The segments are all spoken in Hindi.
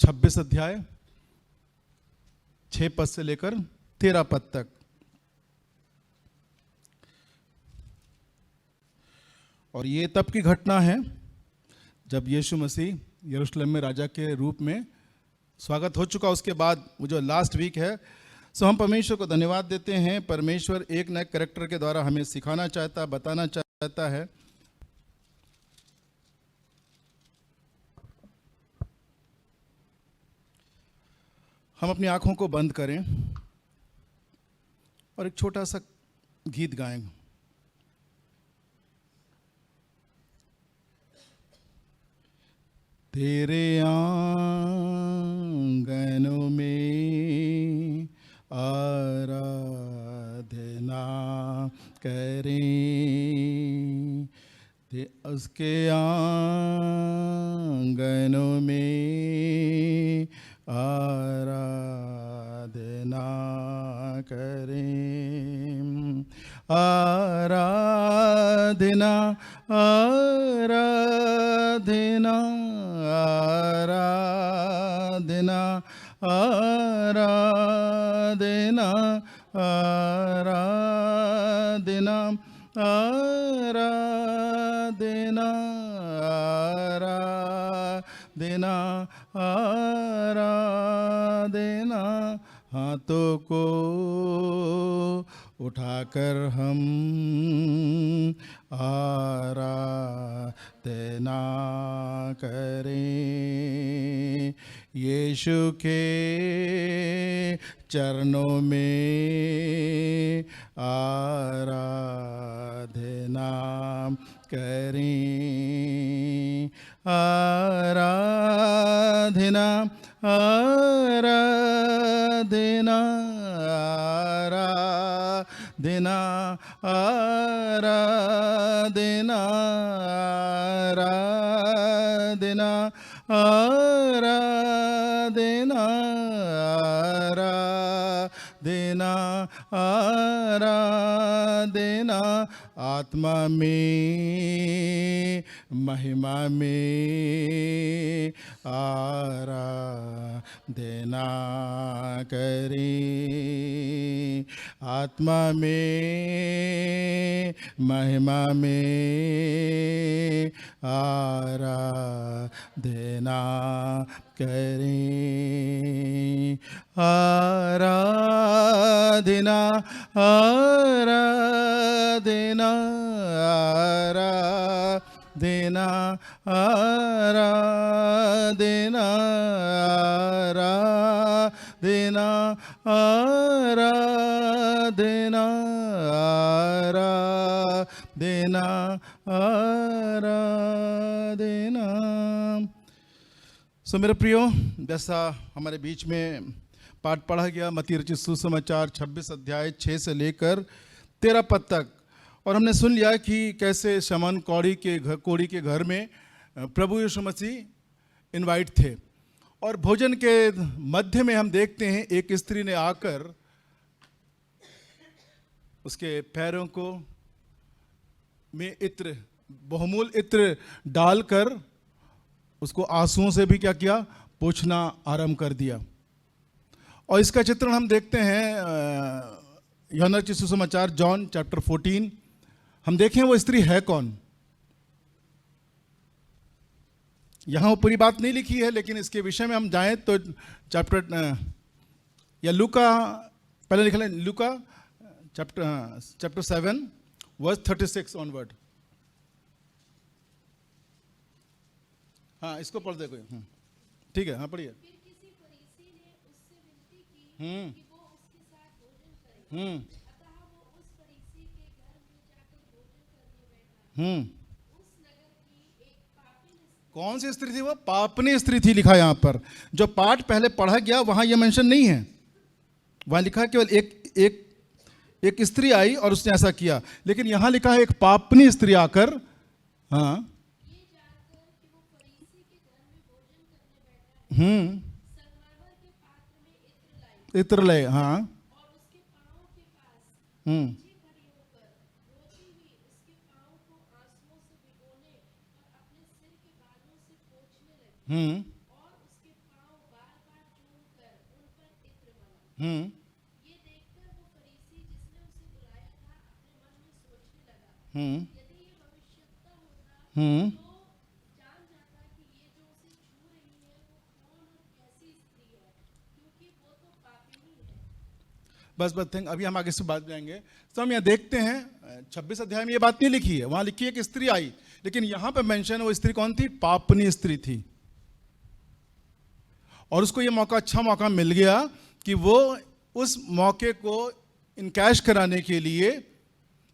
26 अध्याय 6 पद से लेकर 13 पद तक। और ये तब की घटना है जब यीशु मसीह यरूशलेम में राजा के रूप में स्वागत हो चुका। उसके बाद वो जो लास्ट वीक है, सो हम परमेश्वर को धन्यवाद देते हैं। परमेश्वर एक नए कैरेक्टर के द्वारा हमें सिखाना चाहता, बताना चाहता है। हम अपनी आंखों को बंद करें और एक छोटा सा गीत गाएं। तेरे आंगनों में आराधना करें, उसके आंगनों में आराधना करें। आराधना आराधना आराधना आराधना आराधना आराधना आराधना आराधना। हाथों को उठाकर हम आराधना करें, यीशु के चरणों में आराधना करें। आराधना आराधना आराधना आराधना आराधना आराधना आराधना आराधना। आत्मा में महिमा में आराधना करें, आत्मा में महिमा में आराधना करें। आराधना आराधना आराधना आराधना आराधना आराधना आराधना आराधना। सो मेरे प्रियो, जैसा हमारे बीच में पाठ पढ़ा गया मत्ती रचित सुसमाचार 26 अध्याय 6 से लेकर 13 पद तक, और हमने सुन लिया कि कैसे शमौन कोढ़ी के घर में प्रभु यीशु मसीह इनवाइट थे। और भोजन के मध्य में हम देखते हैं एक स्त्री ने आकर उसके पैरों को में इत्र, बहुमूल इत्र डालकर उसको आंसुओं से भी क्या किया, पोंछना आरंभ कर दिया। और इसका चित्रण हम देखते हैं यूहन्ना रचित सुसमाचार जॉन चैप्टर 14। हम देखें वो स्त्री है कौन। यहाँ वो पूरी बात नहीं लिखी है, लेकिन इसके विषय में हम जाएं तो चैप्टर या लूका, पहले लिखा है लूका चैप्टर 7 वर्स 36 ऑनवर्ड। हाँ, इसको पढ़ दे कोई। ठीक है, हाँ पढ़िए। कौन सी स्त्री थी वो? पापनी स्त्री थी लिखा यहां पर। जो पाठ पहले पढ़ा गया वहां यह मेंशन नहीं है, वहां लिखा केवल एक स्त्री आई और उसने ऐसा किया, लेकिन यहां लिखा है एक पापनी स्त्री आकर, हाँ, इत्र ले, हाँ, हम्म ये देखकर वो फरीसी जिसने उसे बुलाया था अपने मन में सोचने लगा, हम्म यदि ये भविष्यद्वक्ता होता हम्म तो जान जाता कि ये जो उसे छू रही है वो कौन और कैसी स्त्री है, क्योंकि वो तो पापिनी है। बस बस थिंक अभी हम आगे से बात जाएंगे। तो हम यहाँ देखते हैं 26 अध्याय में ये बात नहीं लिखी है, वहां लिखी है कि स्त्री आई, लेकिन यहां पे मेंशन वो स्त्री कौन थी? पापनी स्त्री थी। और उसको ये मौका, अच्छा मौका मिल गया कि वो उस मौके को इनकैश कराने के लिए,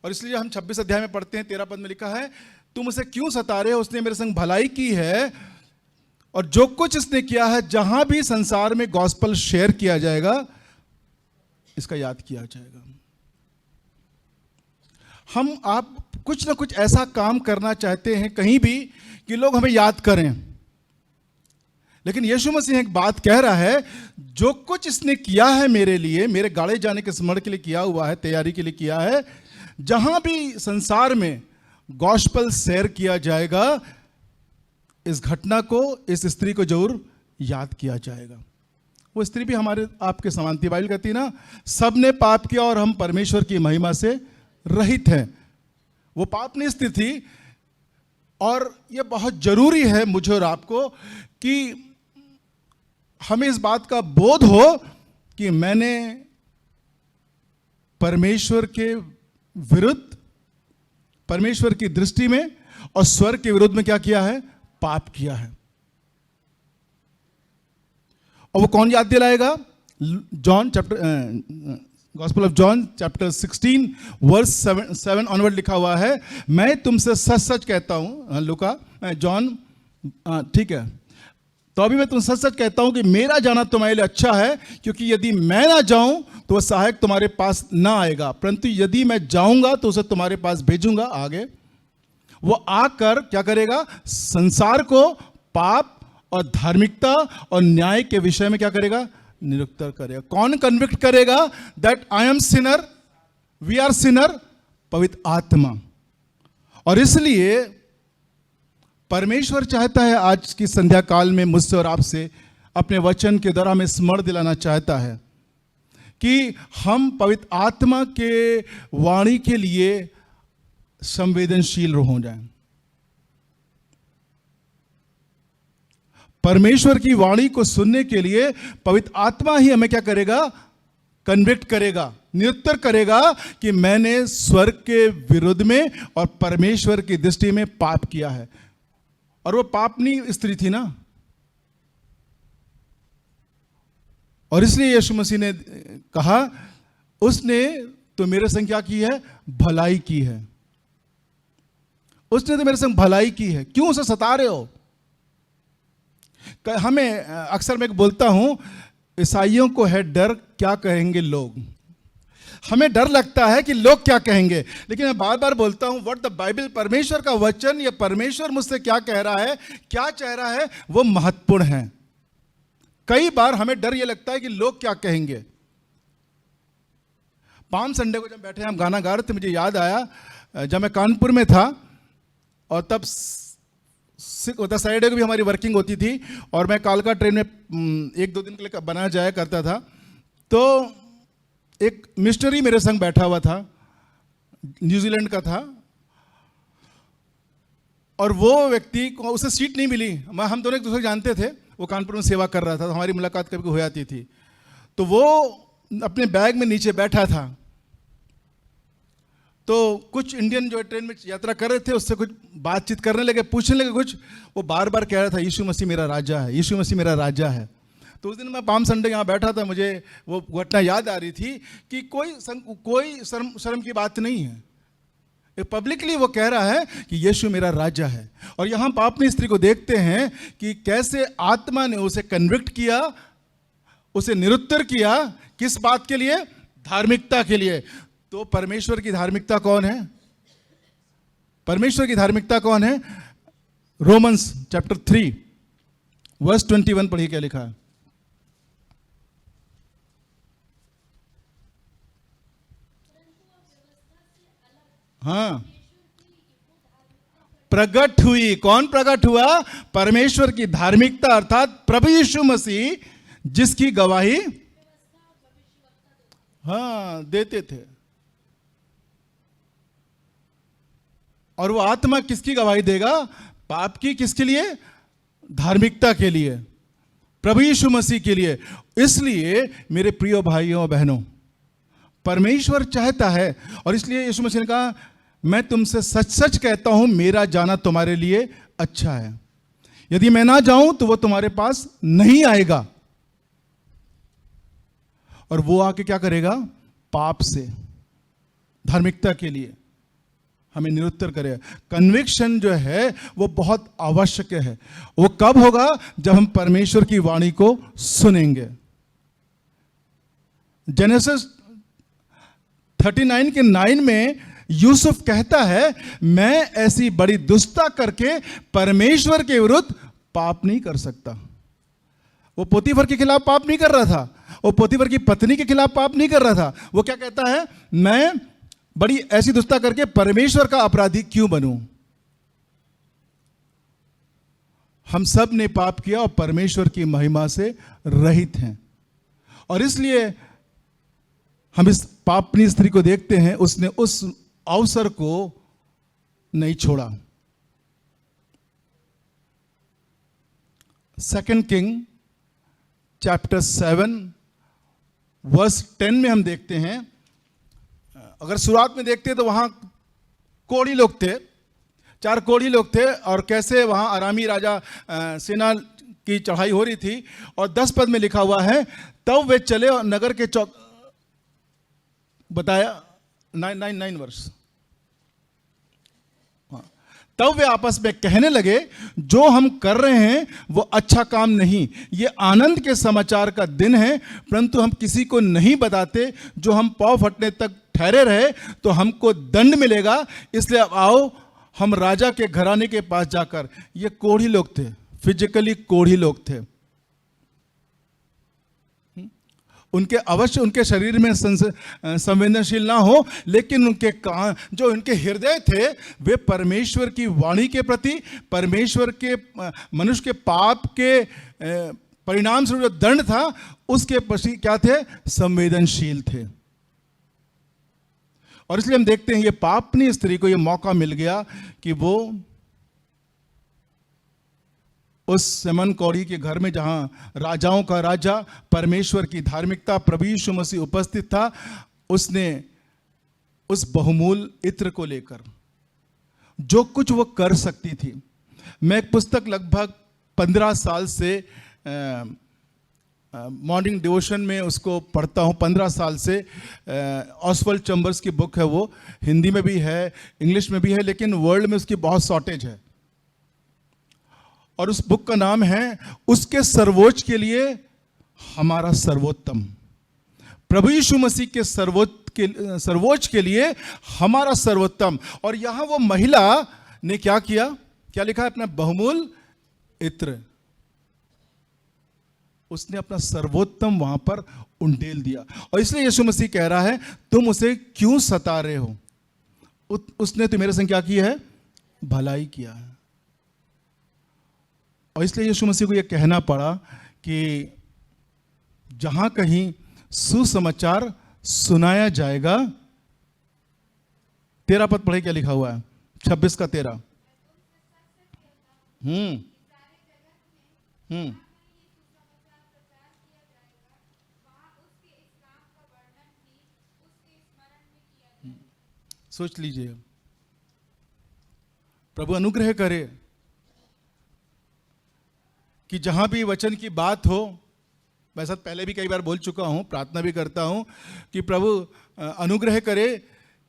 और इसलिए हम 26 अध्याय में पढ़ते हैं 13 पद में लिखा है, तुम उसे क्यों सता रहे हो? उसने मेरे संग भलाई की है, और जो कुछ इसने किया है, जहां भी संसार में गॉस्पल शेयर किया जाएगा इसका याद किया जाएगा। हम आप कुछ ना कुछ ऐसा काम करना चाहते हैं कहीं भी कि लोग हमें याद करें, लेकिन यीशु मसीह एक बात कह रहा है, जो कुछ इसने किया है मेरे लिए, मेरे गाड़े जाने के स्मरण के लिए किया हुआ है, तैयारी के लिए किया है, जहां भी संसार में गॉस्पेल शेयर किया जाएगा इस घटना को, इस स्त्री को जरूर याद किया जाएगा। वो स्त्री भी हमारे आपके समान थी। बाइबल कहती है ना, सबने पाप किया और हम परमेश्वर की महिमा से रहित हैं। वो पापनी स्त्री थी, और ये बहुत जरूरी है मुझे और आपको कि हमें इस बात का बोध हो कि मैंने परमेश्वर के विरुद्ध, परमेश्वर की दृष्टि में और स्वर्ग के विरुद्ध में क्या किया है? पाप किया है। और वो कौन याद दिलाएगा? John chapter, gospel of John chapter 16 verse 7 onward लिखा हुआ है, मैं तुमसे सच सच कहता हूं, लुका जॉन, ठीक है, तो अभी मैं तुम सच सच कहता हूं कि मेरा जाना तुम्हारे लिए अच्छा है, क्योंकि यदि मैं ना जाऊं तो वह सहायक तुम्हारे पास ना आएगा, परंतु यदि मैं जाऊंगा तो उसे तुम्हारे पास भेजूंगा। आगे वो आकर क्या करेगा? संसार को पाप और धार्मिकता और न्याय के विषय में क्या करेगा? निरुक्त करेगा। कौन कन्विक्ट करेगा? That I am sinner, we are sinner, पवित्र आत्मा। और इसलिए परमेश्वर चाहता है आज की संध्या काल में मुझसे और आपसे अपने वचन के द्वारा हमें स्मरण दिलाना चाहता है कि हम पवित्र आत्मा के वाणी के लिए संवेदनशील हो जाएं। परमेश्वर की वाणी को सुनने के लिए पवित्र आत्मा ही हमें क्या करेगा? कन्विक्ट करेगा, निरुत्तर करेगा कि मैंने स्वर्ग के विरुद्ध में और परमेश्वर की दृष्टि में पाप किया है। और वो पापनी स्त्री थी ना, और इसलिए यीशु मसीह ने कहा, उसने तो मेरे संग क्या की है? भलाई की है। उसने तो मेरे संग भलाई की है, क्यों उसे सता रहे हो? हमें अक्सर मैं बोलता हूं, ईसाइयों को है डर क्या कहेंगे लोग। हमें डर लगता है कि लोग क्या कहेंगे, लेकिन मैं बार बार बोलता हूं, व्हाट द बाइबल, परमेश्वर का वचन या परमेश्वर मुझसे क्या कह रहा है, क्या चाह रहा है, वो महत्वपूर्ण है। कई बार हमें डर ये लगता है कि लोग क्या कहेंगे। पाम संडे को जब बैठे हम गाना गा रहे थे, मुझे याद आया जब मैं कानपुर में था, और तब सैटरडे को भी हमारी वर्किंग होती थी, और मैं कालका ट्रेन में 1-2 दिन के लिए बना जाया करता था। तो एक मिशनरी मेरे संग बैठा हुआ था, न्यूजीलैंड का था, और वो व्यक्ति को उसे सीट नहीं मिली। हम दोनों एक दूसरे को जानते थे, वो कानपुर में सेवा कर रहा था, तो हमारी मुलाकात कभी हो जाती थी। तो वो अपने बैग में नीचे बैठा था, तो कुछ इंडियन जो ट्रेन में यात्रा कर रहे थे उससे कुछ बातचीत करने लगे, पूछने लगे कुछ। वो बार बार कह रहा था, यीशु मसीह मेरा राजा है, यीशु मसीह मेरा राजा है। तो उस दिन मैं पाम संडे यहाँ बैठा था, मुझे वो घटना याद आ रही थी कि कोई शर्म की बात नहीं है। पब्लिकली वो कह रहा है कि यीशु मेरा राजा है। और यहाँ पापनी स्त्री को देखते हैं कि कैसे आत्मा ने उसे कन्विक्ट किया, उसे निरुत्तर किया। किस बात के लिए? धार्मिकता के लिए। तो परमेश्वर की धार्मिकता कौन है? परमेश्वर की धार्मिकता कौन है? रोमन्स चैप्टर 3 वर्स 21 पढ़िए, क्या लिखा है? हाँ, प्रकट हुई। कौन प्रकट हुआ? परमेश्वर की धार्मिकता, अर्थात प्रभु यीशु मसीह, जिसकी गवाही हाँ, देते थे। और वो आत्मा किसकी गवाही देगा? पाप की। किसके लिए? धार्मिकता के लिए, प्रभु यीशु मसीह के लिए। इसलिए मेरे प्रिय भाइयों और बहनों, परमेश्वर चाहता है, और इसलिए यीशु मसीह ने कहा, मैं तुमसे सच सच कहता हूं, मेरा जाना तुम्हारे लिए अच्छा है। यदि मैं ना जाऊं तो वो तुम्हारे पास नहीं आएगा। और वो आके क्या करेगा? पाप से, धार्मिकता के लिए हमें निरुत्तर करेगा। कन्विक्शन जो है वो बहुत आवश्यक है। वो कब होगा? जब हम परमेश्वर की वाणी को सुनेंगे। जेनेसिस 39 के 9 में यूसुफ कहता है, मैं ऐसी बड़ी दुष्टता करके परमेश्वर के विरुद्ध पाप नहीं कर सकता। वो पोतीफर के खिलाफ पाप नहीं कर रहा था, वो पोतीफर की पत्नी के खिलाफ पाप नहीं कर रहा था। वो क्या कहता है? मैं बड़ी ऐसी दुष्टता करके परमेश्वर का अपराधी क्यों बनूं? हम सब ने पाप किया और परमेश्वर की महिमा से रहित हैं। और इसलिए हम इस पापनी स्त्री को देखते हैं, उसने उस अवसर को नहीं छोड़ा। 2 किंग चैप्टर 7 वर्स 10 में हम देखते हैं। अगर शुरुआत में देखते तो वहां कोढ़ी लोग थे, 4 कोढ़ी लोग थे, और कैसे वहां अरामी राजा सेना की चढ़ाई हो रही थी। और 10 पद में लिखा हुआ है, तब वे चले और नगर के चौक, बताया 9 वर्ष। तब वे आपस में कहने लगे, जो हम कर रहे हैं वो अच्छा काम नहीं। ये आनंद के समाचार का दिन है, परंतु हम किसी को नहीं बताते। जो हम पाँव फटने तक ठहरे रहे तो हमको दंड मिलेगा। इसलिए अब आओ, हम राजा के घराने के पास जाकर। ये कोढ़ी लोग थे, फिजिकली कोढ़ी लोग थे। उनके अवश्य उनके शरीर में संवेदनशील ना हो, लेकिन उनके कान, जो उनके हृदय थे, वे परमेश्वर की वाणी के प्रति, परमेश्वर के मनुष्य के पाप के परिणाम से जो दंड था उसके प्रति क्या थे? संवेदनशील थे। और इसलिए हम देखते हैं ये पापनी स्त्री को ये मौका मिल गया कि वो उस शमन कौड़ी के घर में, जहां राजाओं का राजा, परमेश्वर की धार्मिकता, प्रभु यीशु मसीह उपस्थित था, उसने उस बहुमूल इत्र को लेकर जो कुछ वो कर सकती थी। मैं एक पुस्तक लगभग 15 साल से मॉर्निंग डिवोशन में उसको पढ़ता हूँ। 15 साल से ऑसवर्ल्ड चैम्बर्स की बुक है, वो हिंदी में भी है, इंग्लिश में भी है, लेकिन वर्ल्ड में उसकी बहुत शॉर्टेज है। और उस बुक का नाम है, उसके सर्वोच्च के लिए हमारा सर्वोत्तम। प्रभु यीशु मसीह के सर्वोच्च के लिए हमारा सर्वोत्तम। और यहां वो महिला ने क्या किया? क्या लिखा है? अपना बहुमूल इत्र, उसने अपना सर्वोत्तम वहां पर उंडेल दिया। और इसलिए यीशु मसीह कह रहा है, तुम उसे क्यों सता रहे हो? उसने तो मेरे संग क्या किया है? भलाई किया है। और इसलिए यीशु मसीह को यह कहना पड़ा कि जहां कहीं सुसमाचार सुनाया जाएगा। 13 पद पढ़े, क्या लिखा हुआ है? 26 का 13। सोच लीजिए, प्रभु अनुग्रह करे कि जहां भी वचन की बात हो, वैसा पहले भी कई बार बोल चुका हूं, प्रार्थना भी करता हूं कि प्रभु अनुग्रह करे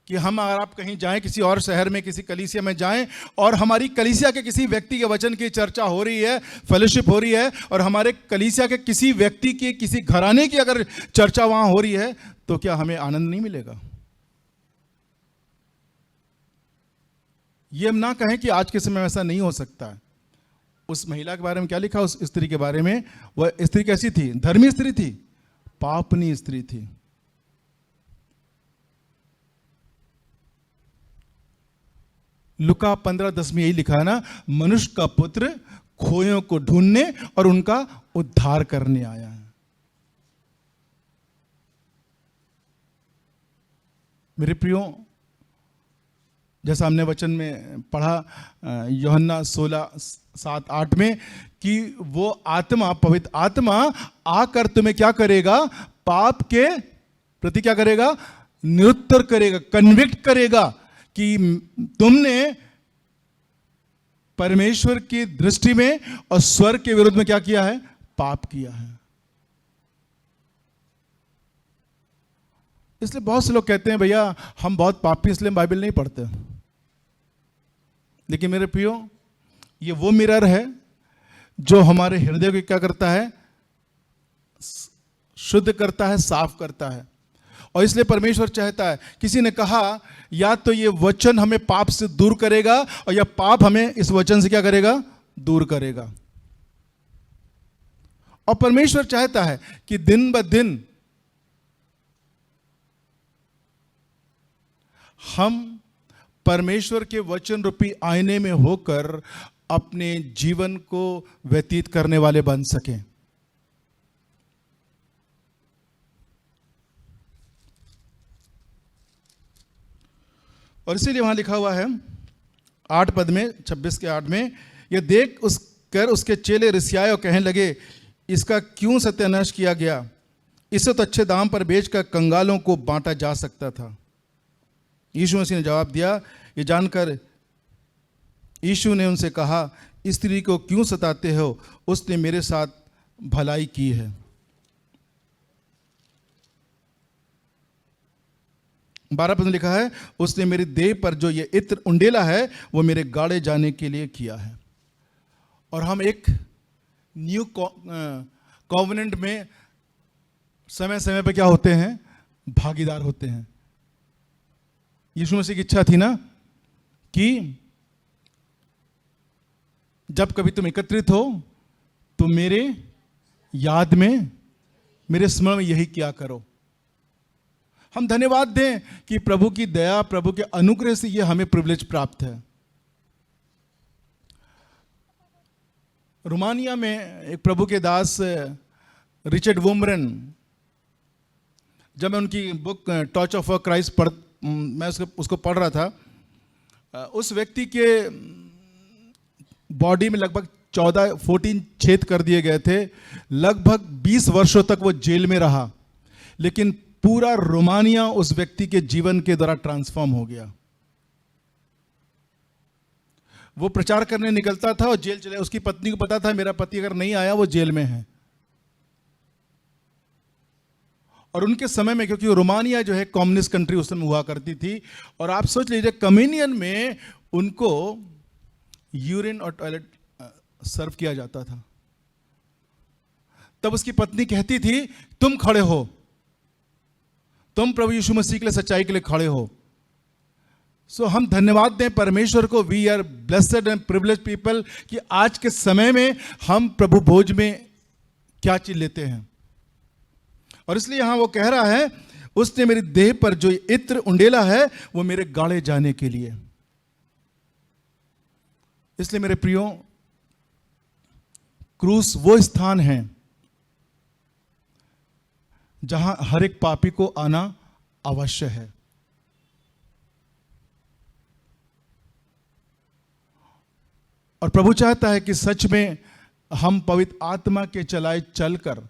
कि हम, अगर आप कहीं जाएं, किसी और शहर में, किसी कलीसिया में जाएं, और हमारी कलीसिया के किसी व्यक्ति के वचन की चर्चा हो रही है, फेलोशिप हो रही है, और हमारे कलीसिया के किसी व्यक्ति की, किसी घराने की अगर चर्चा वहां हो रही है, तो क्या हमें आनंद नहीं मिलेगा? ये हम ना कहें कि आज के समय में ऐसा नहीं हो सकता है। उस महिला के बारे में क्या लिखा? उस स्त्री के बारे में, वह स्त्री कैसी थी? धर्मी स्त्री थी, पापनी स्त्री थी। लुका 15:10 में यही लिखा है ना, मनुष्य का पुत्र खोयों को ढूंढने और उनका उद्धार करने आया है। मेरे प्रियो, जैसा हमने वचन में पढ़ा यूहन्ना 16:7-8 में कि वो आत्मा, पवित्र आत्मा आकर तुम्हें क्या करेगा? पाप के प्रति क्या करेगा? निरुत्तर करेगा, कन्विक्ट करेगा कि तुमने परमेश्वर की दृष्टि में और स्वर्ग के विरुद्ध में क्या किया है? पाप किया है। इसलिए बहुत से लोग कहते हैं भैया हम बहुत पापी इसलिए हम बाइबल नहीं पढ़ते। लेकिन मेरे प्रियो, ये वो मिरर है जो हमारे हृदय को क्या करता है? शुद्ध करता है, साफ करता है। और इसलिए परमेश्वर चाहता है, किसी ने कहा या तो ये वचन हमें पाप से दूर करेगा और या पाप हमें इस वचन से क्या करेगा? दूर करेगा। और परमेश्वर चाहता है कि दिन ब दिन हम परमेश्वर के वचन रूपी आईने में होकर अपने जीवन को व्यतीत करने वाले बन सकें। और इसीलिए वहां लिखा हुआ है 8 पद में, 26 के 8 में, यह देख उसके चेले रिसियाए और कहने लगे, इसका क्यों सत्यानाश किया गया? इसे तो अच्छे दाम पर बेचकर कंगालों को बांटा जा सकता था। यीशु मसीह ने जवाब दिया, ये जानकर यीशु ने उनसे कहा, स्त्री को क्यों सताते हो? उसने मेरे साथ भलाई की है। 12 पद में लिखा है, उसने मेरी देह पर जो ये इत्र उंडेला है वो मेरे गाड़े जाने के लिए किया है। और हम एक न्यू कॉवेनेंट में समय समय पे क्या होते हैं? भागीदार होते हैं। यीशु मसीह की इच्छा थी ना कि जब कभी तुम एकत्रित हो तो मेरे याद में, मेरे स्मरण में यही किया करो। हम धन्यवाद दें कि प्रभु की दया, प्रभु के अनुग्रह से यह हमें प्रिविलेज प्राप्त है। रोमानिया में एक प्रभु के दास रिचर्ड वुमरन, जब मैं उनकी बुक टॉर्च ऑफ क्राइस्ट मैं उसको पढ़ रहा था, उस व्यक्ति के बॉडी में लगभग 14 छेद कर दिए गए थे। लगभग 20 वर्षों तक वो जेल में रहा, लेकिन पूरा रोमानिया उस व्यक्ति के जीवन के द्वारा ट्रांसफॉर्म हो गया। वो प्रचार करने निकलता था और जेल चले। उसकी पत्नी को पता था मेरा पति अगर नहीं आया वो जेल में है। और उनके समय में, क्योंकि रोमानिया जो है कम्युनिस्ट कंट्री उस समय हुआ करती थी, और आप सोच लीजिए कम्युनियन में उनको यूरिन और टॉयलेट सर्व किया जाता था। तब उसकी पत्नी कहती थी, तुम खड़े हो, तुम प्रभु यीशु मसीह के लिए, सच्चाई के लिए खड़े हो। सो हम धन्यवाद दें परमेश्वर को। We are blessed and privileged people कि आज के समय में हम प्रभु भोज में क्या चीज लेते हैं। और इसलिए यहां वो कह रहा है, उसने मेरी देह पर जो इत्र उंडेला है वो मेरे गाड़े जाने के लिए। इसलिए मेरे प्रियो, क्रूस वो स्थान है जहां हर एक पापी को आना अवश्य है। और प्रभु चाहता है कि सच में हम पवित्र आत्मा के चलाए चलकर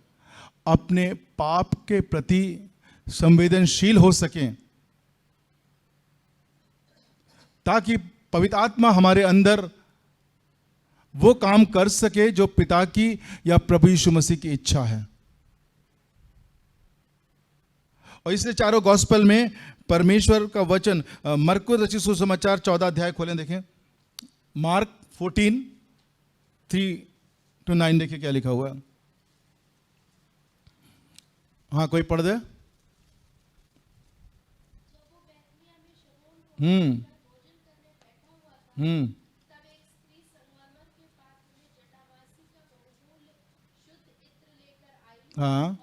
अपने पाप के प्रति संवेदनशील हो सकें, ताकि पवित्र आत्मा हमारे अंदर वो काम कर सके जो पिता की या प्रभु यीशु मसीह की इच्छा है। और इसलिए चारों गॉस्पेल में परमेश्वर का वचन, मरकुस रचित सुसमाचार 14 अध्याय खोलें, देखें मार्क 14:3-9 देखिए क्या लिखा हुआ है। हाँ, कोई पढ़ दे। हाँ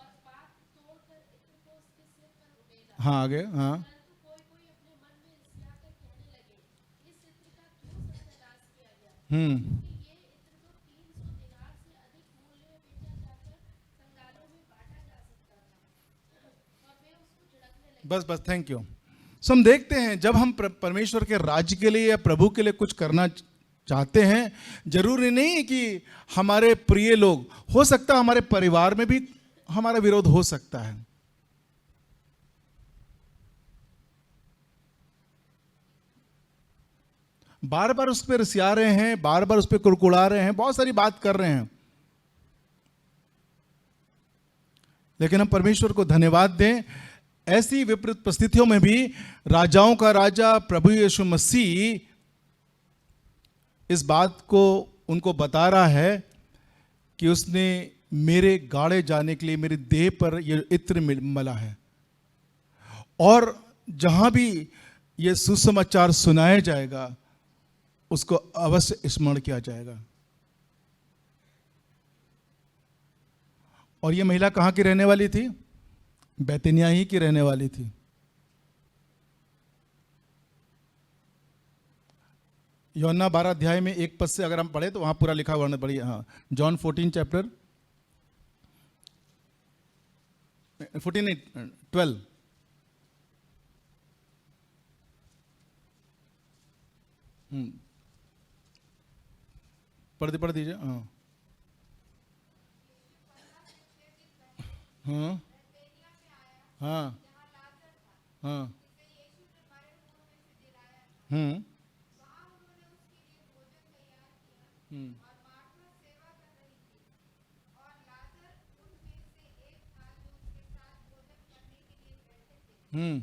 हाँ, आगे। हाँ, बस थैंक यू। सो हम देखते हैं जब हम परमेश्वर के राज्य के लिए या प्रभु के लिए कुछ करना चाहते हैं, जरूरी नहीं कि हमारे प्रिय लोग, हो सकता है हमारे परिवार में भी हमारा विरोध हो सकता है। बार बार उस पर रिसिया रहे हैं, बार बार उस पर कुड़कुड़ा रहे हैं, बहुत सारी बात कर रहे हैं, लेकिन हम परमेश्वर को धन्यवाद दें, ऐसी विपरीत परिस्थितियों में भी राजाओं का राजा प्रभु यीशु मसीह इस बात को उनको बता रहा है कि उसने मेरे गाड़े जाने के लिए मेरी देह पर यह इत्र मला है, और जहां भी यह सुसमाचार सुनाया जाएगा उसको अवश्य स्मरण किया जाएगा। और यह महिला कहां की रहने वाली थी? बैतनिया ही की रहने वाली थी। यूहन्ना 12 अध्याय में 1 पद से अगर हम पढ़े तो वहां पूरा लिखा हुआ पढ़िए। हाँ, जॉन 14 चैप्टर 12 पढ़ दीजिए। हाँ हाँ हाँ हाँ हम्म हम्म हम्म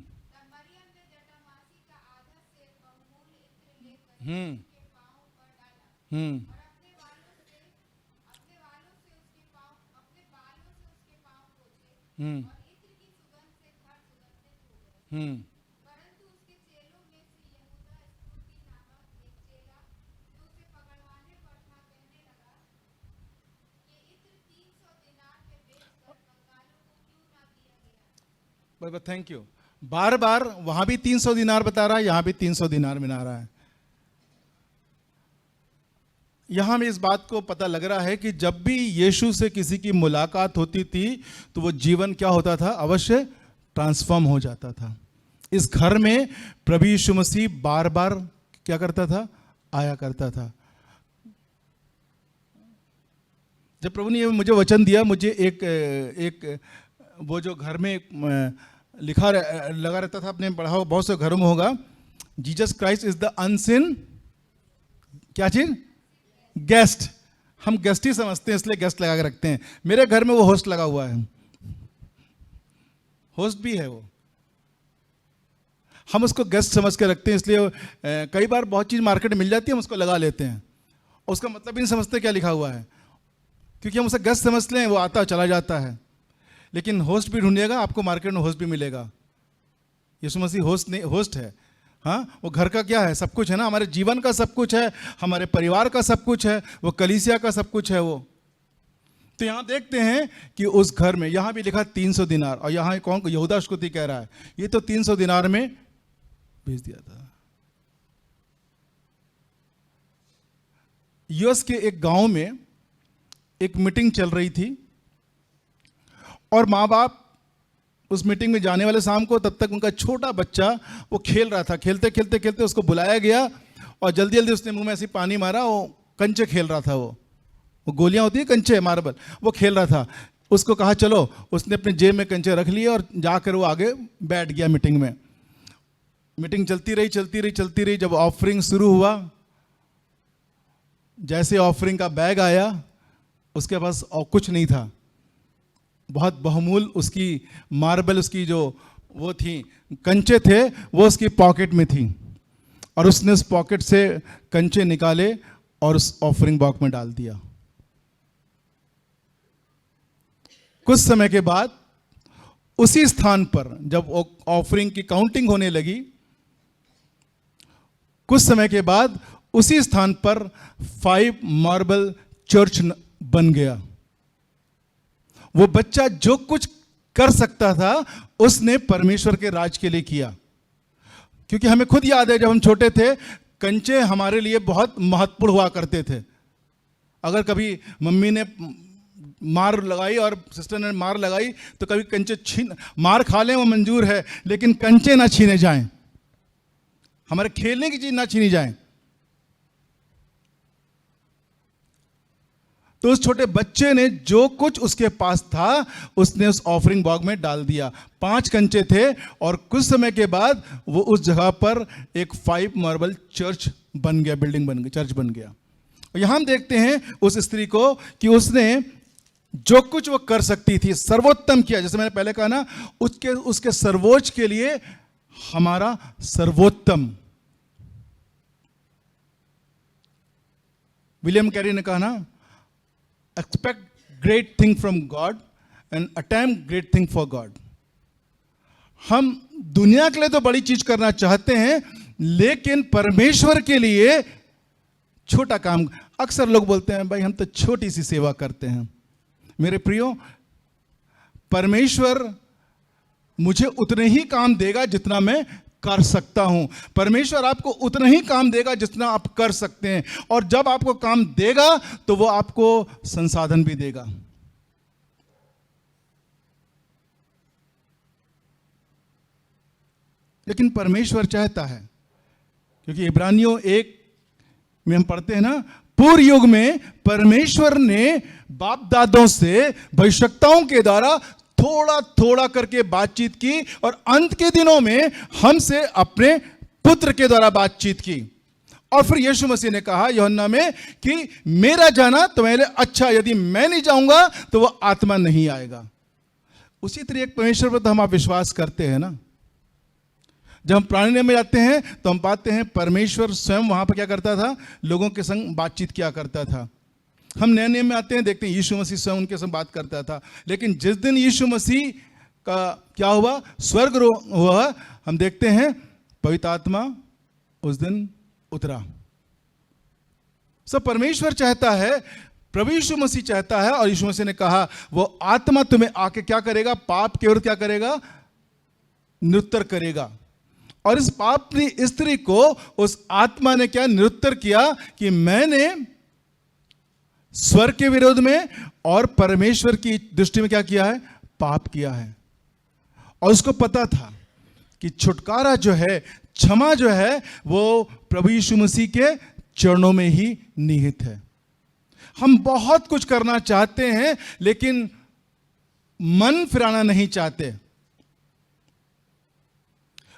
हम्म हम्म परंतु उसके चेलों में से यहूदा इस्करियोती नामक एक चेला जो उसे पकड़वाने पर था कहने लगा, ये इत्र 300 दिनार में बेचकर कंगालों को क्यों ना दिया गया। बस थैंक यू। बार बार वहां भी 300 दिनार बता रहा है, यहां भी 300 दिनार बना रहा है। यहां में इस बात को पता लग रहा है कि जब भी यीशु से किसी की मुलाकात होती थी तो वो जीवन क्या होता था? अवश्य ट्रांसफॉर्म हो जाता था। इस घर में प्रभु यीशु मसीह बार बार क्या करता था? आया करता था। जब प्रभु ने मुझे वचन दिया, मुझे एक वो जो घर में लिखा लगा रहता था, आपने पढ़ा हो, बहुत से घरों में होगा, Jesus Christ is the unseen क्या चीज? गेस्ट। हम गेस्ट ही समझते हैं, इसलिए गेस्ट लगा के रखते हैं। मेरे घर में वो होस्ट लगा हुआ है, होस्ट भी है वो, हम उसको गेस्ट समझ के रखते हैं। इसलिए कई बार बहुत चीज़ मार्केट में मिल जाती है, हम उसको लगा लेते हैं, उसका मतलब ही नहीं समझते क्या लिखा हुआ है, क्योंकि हम उसे गेस्ट समझते हैं, वो आता चला जाता है। लेकिन होस्ट भी ढूंढिएगा, आपको मार्केट में होस्ट भी मिलेगा। यीशु मसीह होस्ट नहीं, होस्ट है। हाँ, वो घर का क्या है? सब कुछ है ना, हमारे जीवन का सब कुछ है, हमारे परिवार का सब कुछ है, वो कलीसिया का सब कुछ है वो। तो यहां देखते हैं कि उस घर में, यहां भी लिखा 300 दिनार, और यहां कौन? यहूदा इस्करियोती कह रहा है ये तो 300 दिनार में भेज दिया था। यूएस के एक गांव में एक मीटिंग चल रही थी, और माँ बाप उस मीटिंग में जाने वाले शाम को, तब तक उनका छोटा बच्चा वो खेल रहा था। खेलते खेलते खेलते उसको बुलाया गया, और जल्दी जल्दी उसने मुंह में ऐसे पानी मारा। वो कंचे खेल रहा था, वो गोलियां होती है कंचे, मार्बल, वो खेल रहा था। उसको कहा चलो, उसने अपने जेब में कंचे रख लिए और जाकर वो आगे बैठ गया मीटिंग में। मीटिंग चलती रही चलती रही चलती रही। जब ऑफरिंग शुरू हुआ, जैसे ऑफरिंग का बैग आया, उसके पास और कुछ नहीं था। बहुत बहुमूल्य उसकी मार्बल, उसकी जो वो थी कंचे थे, वो उसकी पॉकेट में थी, और उसने उस पॉकेट से कंचे निकाले और उस ऑफरिंग बॉक्स में डाल दिया। कुछ समय के बाद उसी स्थान पर जब ऑफरिंग की काउंटिंग होने लगी, कुछ समय के बाद उसी स्थान पर 5 मार्बल चर्च बन गया। वो बच्चा जो कुछ कर सकता था उसने परमेश्वर के राज के लिए किया। क्योंकि हमें खुद याद है, जब हम छोटे थे, कंचे हमारे लिए बहुत महत्वपूर्ण हुआ करते थे। अगर कभी मम्मी ने मार लगाई और सिस्टर ने मार लगाई, तो कभी कंचे मार खा लें वो मंजूर है, लेकिन कंचे ना छीने जाएं। हमारे खेलने की चीज ना छीनी जाए। तो उस छोटे बच्चे ने जो कुछ उसके पास था उसने उस ऑफरिंग बॉक्स में डाल दिया। 5 कंचे थे और कुछ समय के बाद वो उस जगह पर एक 5 मार्बल चर्च बन गया, बिल्डिंग बन गई, चर्च बन गया। और यहां हम देखते हैं उस स्त्री को कि उसने जो कुछ वो कर सकती थी सर्वोत्तम किया। जैसे मैंने पहले कहा ना, उसके सर्वोच्च के लिए हमारा सर्वोत्तम। विलियम कैरी ने कहा ना, expect great thing from God and attempt great thing for God. हम दुनिया के लिए तो बड़ी चीज करना चाहते हैं, लेकिन परमेश्वर के लिए छोटा काम। अक्सर लोग बोलते हैं भाई हम तो छोटी सी सेवा करते हैं। मेरे प्रियो, परमेश्वर मुझे उतने ही काम देगा जितना मैं कर सकता हूं। परमेश्वर आपको उतना ही काम देगा जितना आप कर सकते हैं, और जब आपको काम देगा तो वो आपको संसाधन भी देगा। लेकिन परमेश्वर चाहता है, क्योंकि इब्रानियों 1 में हम पढ़ते हैं ना, पूर्व युग में परमेश्वर ने बाप दादों से भविष्यवक्ताओं के द्वारा थोड़ा थोड़ा करके बातचीत की, और अंत के दिनों में हमसे अपने पुत्र के द्वारा बातचीत की। और फिर यीशु मसीह ने कहा यूहन्ना में कि मेरा जाना तुम्हारे लिए अच्छा, यदि मैं नहीं जाऊंगा तो वो आत्मा नहीं आएगा। उसी तरह एक परमेश्वर पर तो हम आप विश्वास करते हैं ना। जब हम पुराने नियम में जाते हैं तो हम पाते हैं परमेश्वर स्वयं वहां पर क्या करता था, लोगों के संग बातचीत किया करता था। हम नए नियम में आते हैं, देखते हैं यीशु मसीह स्वयं उनके संग बात करता था। लेकिन जिस दिन यीशु मसीह का क्या हुआ, स्वर्ग हुआ, हम देखते हैं पवित्र आत्मा उस दिन उतरा। सब परमेश्वर चाहता है, प्रभु यीशु मसीह चाहता है, और यीशु मसीह ने कहा वो आत्मा तुम्हें आके क्या करेगा, पाप के विरुद्ध क्या करेगा, निरुत्तर करेगा। और इस पापनी स्त्री को उस आत्मा ने क्या निरुत्तर किया कि मैंने स्वर्ग के विरोध में और परमेश्वर की दृष्टि में क्या किया है, पाप किया है। और उसको पता था कि छुटकारा जो है, क्षमा जो है, वो प्रभु यीशु मसीह के चरणों में ही निहित है। हम बहुत कुछ करना चाहते हैं लेकिन मन फिराना नहीं चाहते।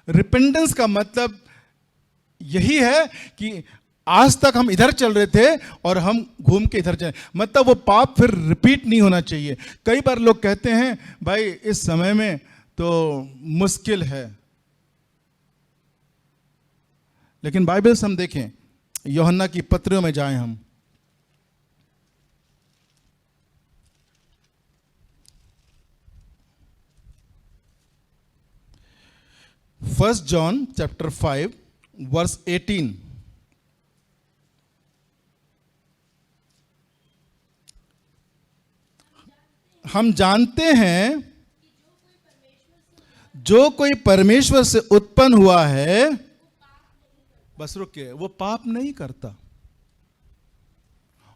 रिपेंटेंस का मतलब यही है कि आज तक हम इधर चल रहे थे और हम घूम के इधर चले, मतलब वो पाप फिर रिपीट नहीं होना चाहिए। कई बार लोग कहते हैं भाई इस समय में तो मुश्किल है, लेकिन बाइबल से हम देखें, यूहन्ना की पत्रियों में जाएं हम, फर्स्ट जॉन चैप्टर 5 वर्स 18। हम जानते हैं जो कोई परमेश्वर से उत्पन्न हुआ है, बस रुकिए, वो पाप नहीं करता।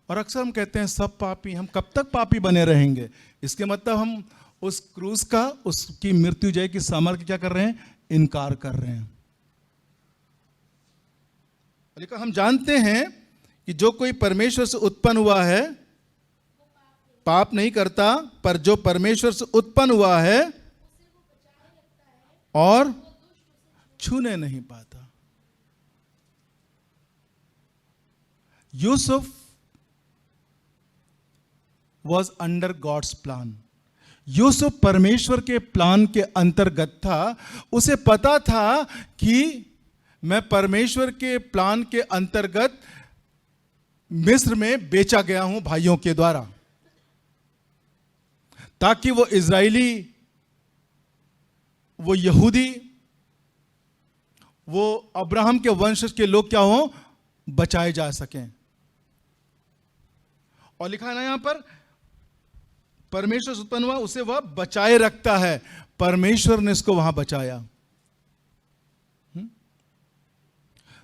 और अक्सर हम कहते हैं सब पापी, हम कब तक पापी बने रहेंगे। इसके मतलब हम उस क्रूस का, उसकी मृत्यु जय की सामर्थ्य क्या कर रहे हैं, इनकार कर रहे हैं। लेकिन हम जानते हैं कि जो कोई परमेश्वर से उत्पन्न हुआ है पाप नहीं करता, पर जो परमेश्वर से उत्पन्न हुआ है और छूने नहीं पाता। Yusuf was under God's plan. Yusuf परमेश्वर के प्लान के अंतर्गत था। उसे पता था कि मैं परमेश्वर के प्लान के अंतर्गत मिस्र में बेचा गया हूं भाइयों के द्वारा, ताकि वो इजरायली, वो यहूदी, वो अब्राहम के वंशज के लोग क्या हो, बचाए जा सकें। और लिखा है ना यहां पर, परमेश्वर से उत्पन्न हुआ, उसे वह बचाए रखता है। परमेश्वर ने इसको वहां बचाया।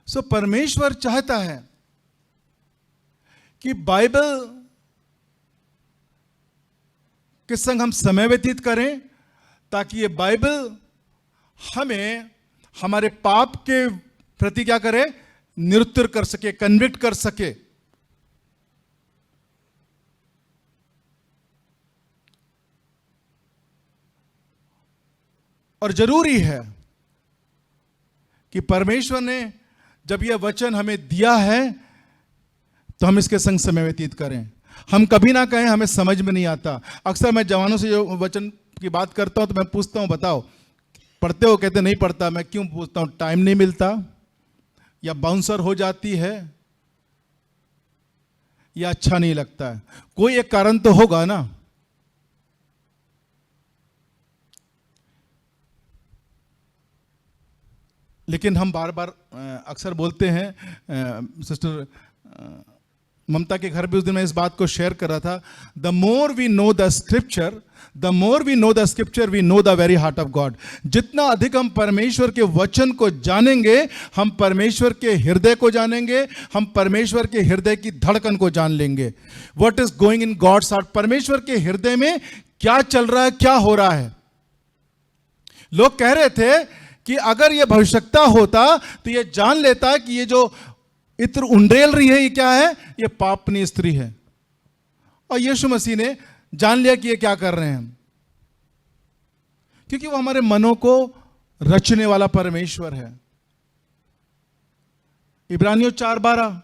सो परमेश्वर चाहता है कि बाइबल के संग हम समय व्यतीत करें, ताकि ये बाइबल हमें हमारे पाप के प्रति क्या करे, निरुत्तर कर सके, कन्विक्ट कर सके। और जरूरी है कि परमेश्वर ने जब यह वचन हमें दिया है तो हम इसके संग समय व्यतीत करें। हम कभी ना कहें हमें समझ में नहीं आता। अक्सर मैं जवानों से जो वचन की बात करता हूं तो मैं पूछता हूं, बताओ पढ़ते हो? कहते नहीं पढ़ता। मैं क्यों पूछता हूं? टाइम नहीं मिलता, या बाउंसर हो जाती है, या अच्छा नहीं लगता है। कोई एक कारण तो होगा ना। लेकिन हम बार बार अक्सर बोलते हैं, सिस्टर ममता के घर भी उस दिन मैं इस बात को शेयर कर रहा था, the more we know the scripture, the more we know the scripture, we know the very heart of God. जितना अधिक हम परमेश्वर के वचन को जानेंगे, हम परमेश्वर के हृदय को जानेंगे, हम परमेश्वर के हृदय की धड़कन को जान लेंगे। What is going in God's heart, परमेश्वर के हृदय में क्या चल रहा है, क्या हो रहा है। लोग कह रहे थे कि अगर यह भविष्यता होता तो यह जान लेता कि ये जो इत्र उंडेल रही है, ये क्या है, ये पापनी स्त्री है। और यीशु मसीह ने जान लिया कि ये क्या कर रहे हैं, क्योंकि वो हमारे मनों को रचने वाला परमेश्वर है। इब्रानियों 4:12,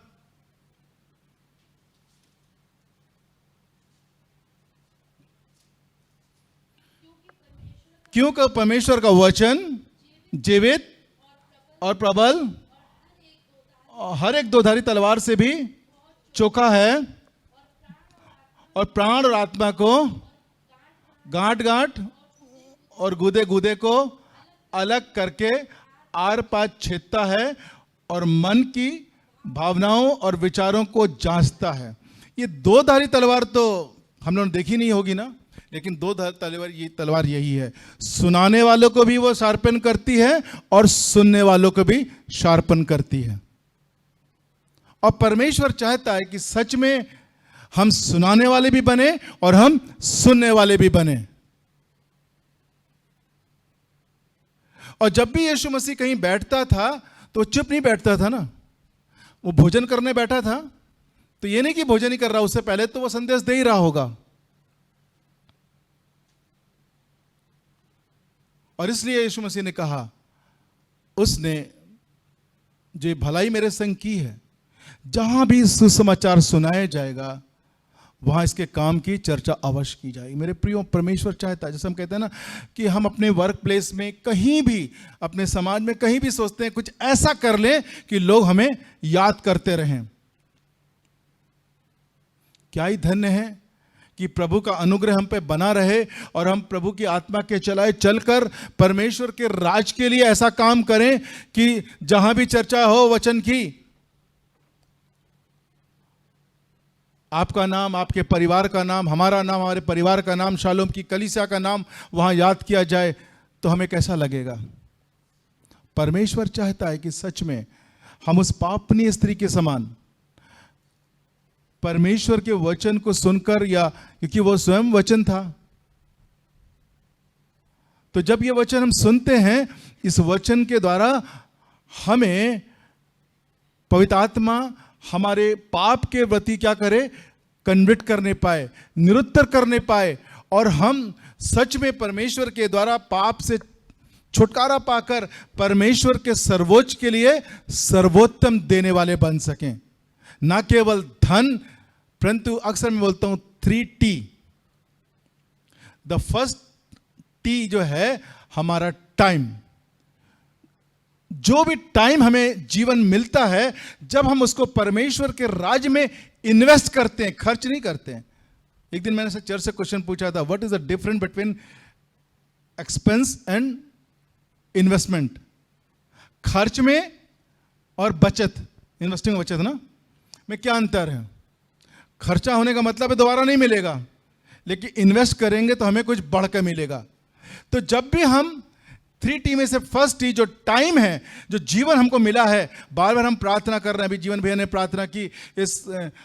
क्योंकि परमेश्वर का वचन जीवित और प्रबल और हर एक दोधारी तलवार से भी चोखा है, और प्राण और आत्मा को गांठ गांठ और गुदे गुदे को अलग करके आर पार छेदता है, और मन की भावनाओं और विचारों को जांचता है। ये दो धारी तलवार तो हम लोगों ने देखी नहीं होगी ना, लेकिन दो तलवार यही है, सुनाने वालों को भी वो शार्पन करती है और सुनने वालों को भी शार्पन करती है। और परमेश्वर चाहता है कि सच में हम सुनाने वाले भी बने और हम सुनने वाले भी बने। और जब भी यीशु मसीह कहीं बैठता था तो चुप नहीं बैठता था ना, वो भोजन करने बैठा था तो ये नहीं कि भोजन ही कर रहा, उससे पहले तो वो संदेश दे ही रहा होगा। और इसलिए यीशु मसीह ने कहा, उसने जो भलाई मेरे संग की है, जहां भी सुसमाचार सुनाया जाएगा वहां इसके काम की चर्चा अवश्य की जाएगी। मेरे प्रियो, परमेश्वर चाहता है, जैसे हम कहते हैं ना कि हम अपने वर्क प्लेस में, कहीं भी, अपने समाज में कहीं भी सोचते हैं कुछ ऐसा कर लें कि लोग हमें याद करते रहें। क्या ही धन्य है कि प्रभु का अनुग्रह हम पे बना रहे और हम प्रभु की आत्मा के चलाए चलकर परमेश्वर के राज के लिए ऐसा काम करें कि जहां भी चर्चा हो वचन की, आपका नाम, आपके परिवार का नाम, हमारा नाम, हमारे परिवार का नाम, शालोम की कलीसिया का नाम वहां याद किया जाए तो हमें कैसा लगेगा। परमेश्वर चाहता है कि सच में हम उस पापनी स्त्री के समान परमेश्वर के वचन को सुनकर, या क्योंकि वो स्वयं वचन था, तो जब ये वचन हम सुनते हैं, इस वचन के द्वारा हमें पवित्र आत्मा हमारे पाप के प्रति क्या करे, कन्विक्ट करने पाए, निरुत्तर करने पाए, और हम सच में परमेश्वर के द्वारा पाप से छुटकारा पाकर परमेश्वर के सर्वोच्च के लिए सर्वोत्तम देने वाले बन सकें। ना केवल धन, परंतु अक्सर मैं बोलता हूं 3T। द फर्स्ट T जो है हमारा टाइम। जो भी टाइम हमें जीवन मिलता है, जब हम उसको परमेश्वर के राज में इन्वेस्ट करते हैं, खर्च नहीं करते हैं। एक दिन मैंने चर्च से क्वेश्चन पूछा था, what is the difference between expense and investment. खर्च में और बचत, इन्वेस्टिंग और बचत ना, में क्या अंतर है। खर्चा होने का मतलब है दोबारा नहीं मिलेगा, लेकिन इन्वेस्ट करेंगे तो हमें कुछ बढ़ कर मिलेगा। तो जब भी हम 3T में से फर्स्ट T जो टाइम है, जो जीवन हमको मिला है, बार बार हम प्रार्थना कर रहे हैं। अभी जीवन भैया ने प्रार्थना की, इस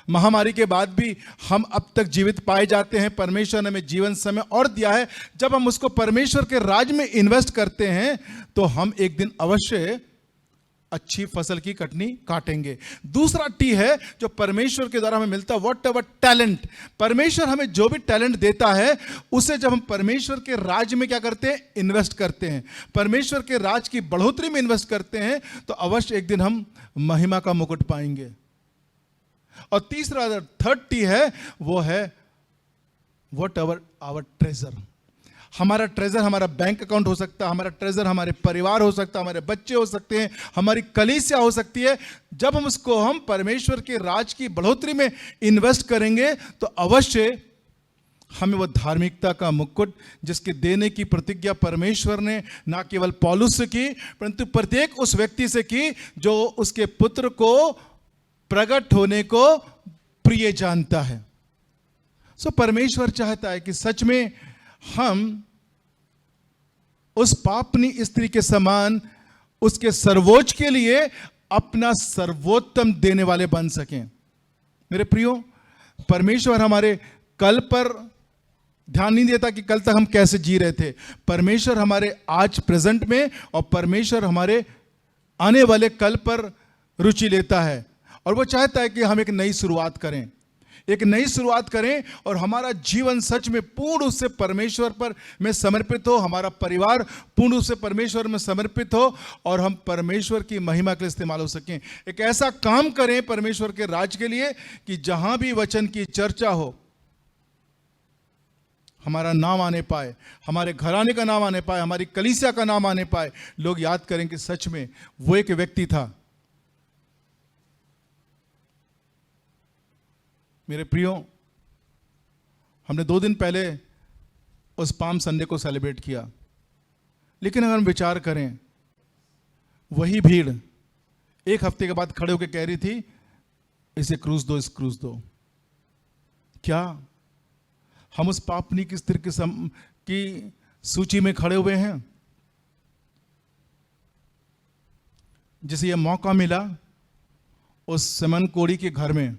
महामारी के बाद भी हम अब तक जीवित पाए जाते हैं। परमेश्वर ने हमें जीवन समय और दिया है। जब हम उसको परमेश्वर के राज में इन्वेस्ट करते हैं तो हम एक दिन अवश्य अच्छी फसल की कटनी काटेंगे। दूसरा टी है जो परमेश्वर के द्वारा हमें मिलता है, व्हाट एवर टैलेंट। परमेश्वर हमें जो भी टैलेंट देता है उसे जब हम परमेश्वर के राज में क्या करते हैं, इन्वेस्ट करते हैं, परमेश्वर के राज की बढ़ोतरी में इन्वेस्ट करते हैं, तो अवश्य एक दिन हम महिमा का मुकुट पाएंगे। और तीसरा थर्ड टी है, वो है व्हाट एवर आवर ट्रेजर। हमारा ट्रेजर हमारा बैंक अकाउंट हो सकता है, हमारा ट्रेजर हमारे परिवार हो सकता है, हमारे बच्चे हो सकते हैं, हमारी कलीसिया हो सकती है। जब हम उसको हम परमेश्वर के राज की बढ़ोतरी में इन्वेस्ट करेंगे तो अवश्य हमें वो धार्मिकता का मुकुट, जिसके देने की प्रतिज्ञा परमेश्वर ने ना केवल पौलुस से की परंतु प्रत्येक उस व्यक्ति से की जो उसके पुत्र को प्रकट होने को प्रिय जानता है। सो परमेश्वर चाहता है कि सच में हम उस पापनी स्त्री के समान उसके सर्वोच्च के लिए अपना सर्वोत्तम देने वाले बन सकें। मेरे प्रियो, परमेश्वर हमारे कल पर ध्यान नहीं देता कि कल तक हम कैसे जी रहे थे। परमेश्वर हमारे आज प्रेजेंट में और परमेश्वर हमारे आने वाले कल पर रुचि लेता है, और वो चाहता है कि हम एक नई शुरुआत करें, एक नई शुरुआत करें और हमारा जीवन सच में पूर्ण रूप से परमेश्वर पर में समर्पित हो, हमारा परिवार पूर्ण रूप से परमेश्वर में समर्पित हो और हम परमेश्वर की महिमा के लिए इस्तेमाल हो सकें। एक ऐसा काम करें परमेश्वर के राज के लिए कि जहां भी वचन की चर्चा हो हमारा नाम आने पाए, हमारे घराने का नाम आने पाए, हमारी कलीसिया का नाम आने पाए, लोग याद करें कि सच में वो एक व्यक्ति था। मेरे प्रियो, हमने 2 दिन पहले उस पाम संडे को सेलिब्रेट किया, लेकिन अगर हम विचार करें, वही भीड़ 1 हफ्ते के बाद खड़े होकर कह रही थी इसे क्रूस दो, इस क्रूस दो। क्या हम उस पापनी की स्त्री की सूची में खड़े हुए हैं जिसे यह मौका मिला उस सिमन कोड़ी के घर में?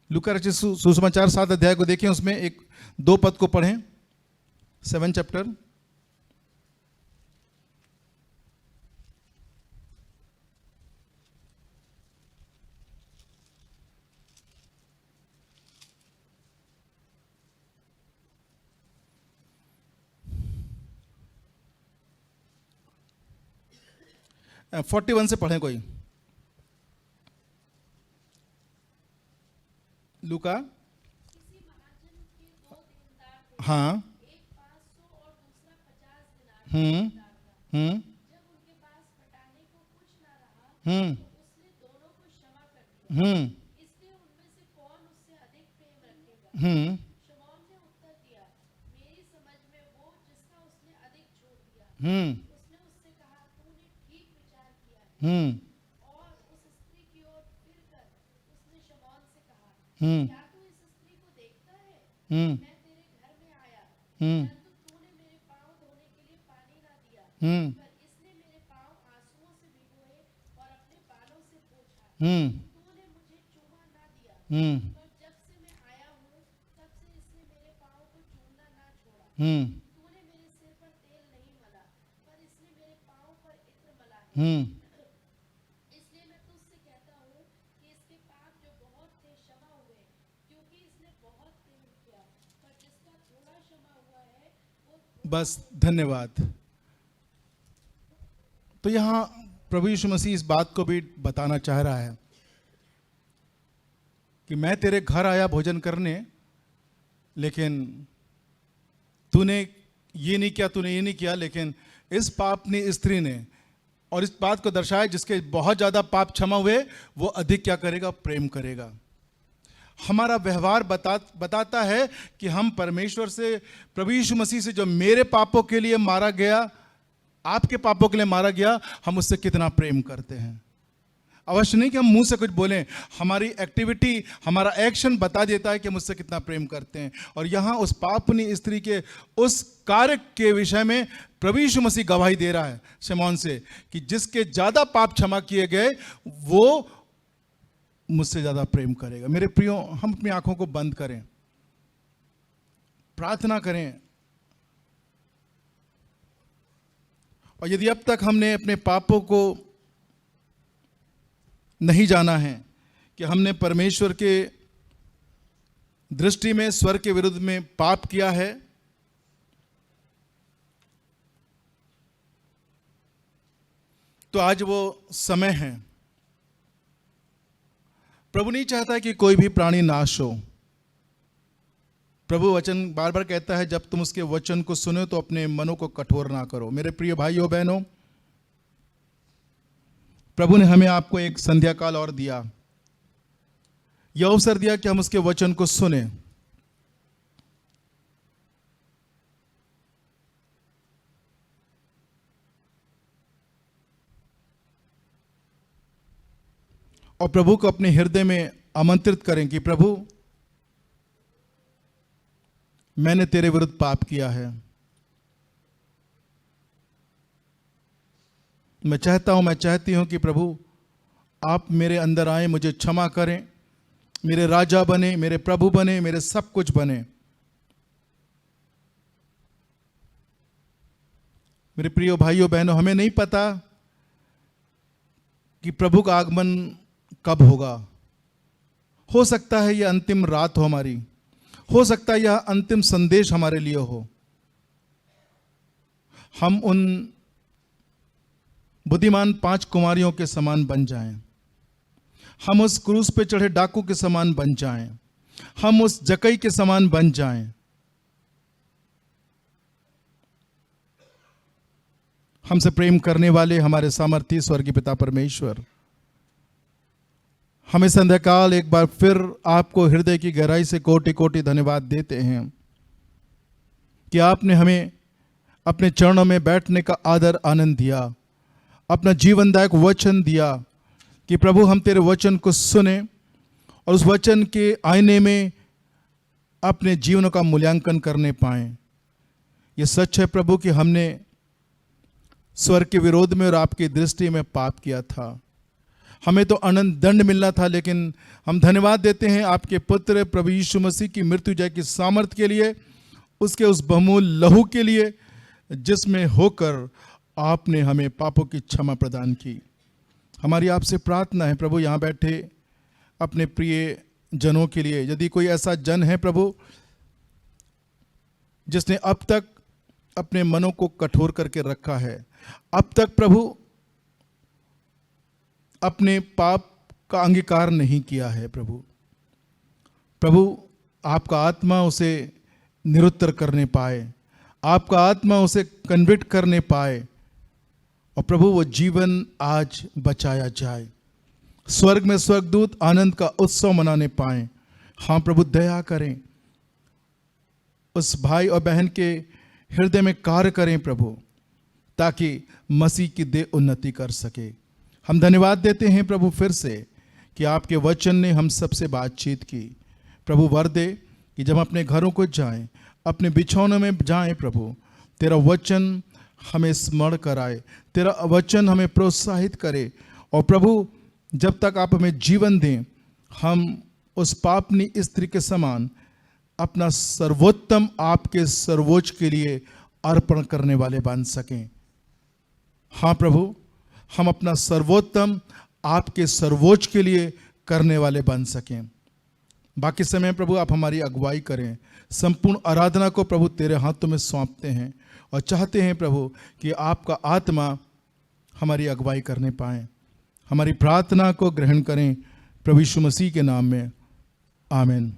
लूका रचित सुसमाचार 7 अध्याय को देखें, उसमें 1-2 पद को पढ़ें। 7 चैप्टर आ, 41 से पढ़ें कोई। लूका, किसी महाजन के 2 देनदार थे, हाँ, एक 500 और दूसरा 50 दिनार हम्म, देनदार था। हम्म, जब उनके पास पटाने को कुछ न रहा हम्म, तो उसने दोनों को क्षमा कर दिया। इसलिए उनमें से कौन उससे अधिक प्रेम रखेगा? शमौन ने उत्तर दिया, मेरी समझ में वो जिसका उसने अधिक छोड़ दिया। उसने उससे कहा, तूने ठीक विचार किया है। और उस स्त्री की ओर फिरकर उसने शमौन से कहा, क्या तू इस स्त्री को देखता है? मैं तेरे घर में आया, परंतु तूने मेरे पाँव धोने के लिए पानी ना दिया, पर इसने मेरे पाँव आंसुओं से भिगोए और अपने बालों से पोंछा। तूने मुझे चूमा ना दिया, पर जब से मैं आया हूँ तब से इसने मेरे पाँव को चूमना ना छोड़ा। तूने मेरे सिर पर तेल नहीं मला, पर इसने मेरे पाँव पर इत्र मला है। इसलिए मैं तुझसे कहता हूँ कि इसके पाप जो बहुत थे क्षमा हुए, क्योंकि इसने बहुत प्रेम किया। पर जिसका थोड़ा क्षमा हुआ है वो बस, धन्यवाद। तो यहां प्रभु यीशु मसीह इस बात को भी बताना चाह रहा है कि मैं तेरे घर आया भोजन करने, लेकिन तूने ये नहीं किया, तूने ये नहीं किया। लेकिन इस पापनी स्त्री ने, और इस बात को दर्शाया, जिसके बहुत ज्यादा पाप क्षमा हुए वो अधिक क्या करेगा, प्रेम करेगा। हमारा व्यवहार बताता है कि हम परमेश्वर से, प्रभु यीशु मसीह से जो मेरे पापों के लिए मारा गया, आपके पापों के लिए मारा गया, हम उससे कितना प्रेम करते हैं। अवश्य नहीं कि हम मुंह से कुछ बोलें, हमारी एक्टिविटी, हमारा एक्शन बता देता है कि हम उससे कितना प्रेम करते हैं। और यहां उस पापनी स्त्री के उस कार्य के विषय में प्रभु यीशु मसीह गवाही दे रहा है शमौन से कि जिसके ज्यादा पाप क्षमा किए गए वो मुझसे ज्यादा प्रेम करेगा। मेरे प्रियो, हम अपनी आंखों को बंद करें, प्रार्थना करें और यदि अब तक हमने अपने पापों को नहीं जाना है कि हमने परमेश्वर के दृष्टि में स्वर्ग के विरुद्ध में पाप किया है, तो आज वो समय है। प्रभु नहीं चाहता कि कोई भी प्राणी नाश हो। प्रभु वचन बार बार कहता है, जब तुम उसके वचन को सुनो तो अपने मनों को कठोर ना करो। मेरे प्रिय भाइयों बहनों, प्रभु ने हमें आपको एक संध्या काल और दिया, यह अवसर दिया कि हम उसके वचन को सुने। और प्रभु को अपने हृदय में आमंत्रित करें कि प्रभु, मैंने तेरे विरुद्ध पाप किया है। मैं चाहती हूं कि प्रभु आप मेरे अंदर आए, मुझे क्षमा करें, मेरे राजा बने, मेरे प्रभु बने, मेरे सब कुछ बने। मेरे प्रिय भाइयों बहनों, हमें नहीं पता कि प्रभु का आगमन कब होगा। हो सकता है यह अंतिम रात हो हमारी, हो सकता है यह अंतिम संदेश हमारे लिए हो। हम उन बुद्धिमान 5 कुमारियों के समान बन जाएं, हम उस क्रूस पे चढ़े डाकू के समान बन जाएं, हम उस जकई के समान बन जाएं। हमसे प्रेम करने वाले हमारे सामर्थी स्वर्गीय पिता परमेश्वर, हमें संध्याकाल एक बार फिर आपको हृदय की गहराई से कोटि कोटि धन्यवाद देते हैं कि आपने हमें अपने चरणों में बैठने का आदर आनंद दिया, अपना जीवनदायक वचन दिया कि प्रभु हम तेरे वचन को सुने और उस वचन के आईने में अपने जीवन का मूल्यांकन करने पाएं। ये सच है प्रभु कि हमने स्वर्ग के विरोध में और आपकी दृष्टि में पाप किया था। हमें तो अनंत दंड मिलना था, लेकिन हम धन्यवाद देते हैं आपके पुत्र प्रभु यीशु मसीह की मृत्यु जय की सामर्थ्य के लिए, उसके उस बहुमूल्य लहू के लिए जिसमें होकर आपने हमें पापों की क्षमा प्रदान की। हमारी आपसे प्रार्थना है प्रभु, यहाँ बैठे अपने प्रिय जनों के लिए, यदि कोई ऐसा जन है प्रभु जिसने अब तक अपने मनों को कठोर करके रखा है, अब तक प्रभु अपने पाप का अंगीकार नहीं किया है, प्रभु आपका आत्मा उसे निरुत्तर करने पाए, आपका आत्मा उसे कन्विक्ट करने पाए और प्रभु वो जीवन आज बचाया जाए, स्वर्ग में स्वर्गदूत आनंद का उत्सव मनाने पाए। हाँ प्रभु, दया करें, उस भाई और बहन के हृदय में कार्य करें प्रभु, ताकि मसीह की देह उन्नति कर सके। हम धन्यवाद देते हैं प्रभु फिर से कि आपके वचन ने हम सबसे बातचीत की। प्रभु वर दे कि जब अपने घरों को जाएं, अपने बिछौनों में जाएं प्रभु, तेरा वचन हमें स्मरण कराए, तेरा वचन हमें प्रोत्साहित करे और प्रभु जब तक आप हमें जीवन दें, हम उस पापनी स्त्री के समान अपना सर्वोत्तम आपके सर्वोच्च के लिए अर्पण करने वाले बन सकें। हाँ प्रभु, हम अपना सर्वोत्तम आपके सर्वोच्च के लिए करने वाले बन सकें। बाकी समय प्रभु आप हमारी अगुवाई करें। संपूर्ण आराधना को प्रभु तेरे हाथों में सौंपते हैं और चाहते हैं प्रभु कि आपका आत्मा हमारी अगुवाई करने पाए। हमारी प्रार्थना को ग्रहण करें प्रभु यीशु मसीह के नाम में, आमीन।